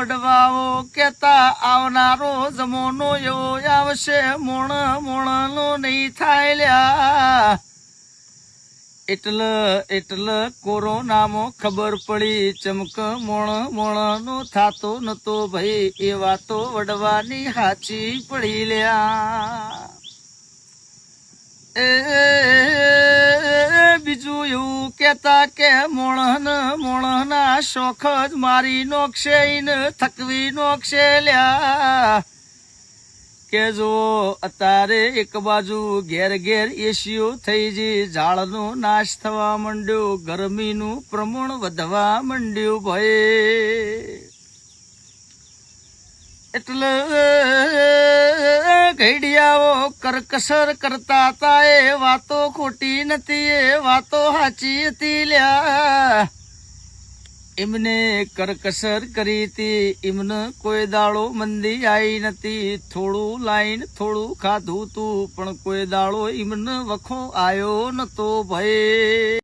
વડવાઓ કેતા આવનારો જમોનો એવો આવશે મોણ મોણનો નહીં થાય લ્યા એટલે કોરોનામાં ખબર પડી ચમક મોણ મોણનો થાતો નતો ભાઈ એ વાતો વડવાની હાચી પડી લ્યા બીજું એવું કેતા કે મોણના શોખ જ મારી નોખશે ને થકવી નોખશે લ્યા કે જો અત્યારે એક બાજુ ઘેર ઘેર એસીઓ થઈ જઈ ઝાડનો નાશ થવા માંડ્યો ગરમીનું પ્રમાણ વધવા માંડ્યું ભાઈ એટલે ઘડિયાઓ કરકસર કરતા હતા એ વાતો ખોટી નથી એ વાતો સાચી હતી લ્યા એમને કરકસર કરી હતી એમને કોઈ દાડો મંદી આવી નથી થોડું લાઈન થોડું ખાધું તું પણ કોઈ દાડો એમને વખો આવ્યો નતો ભાઈ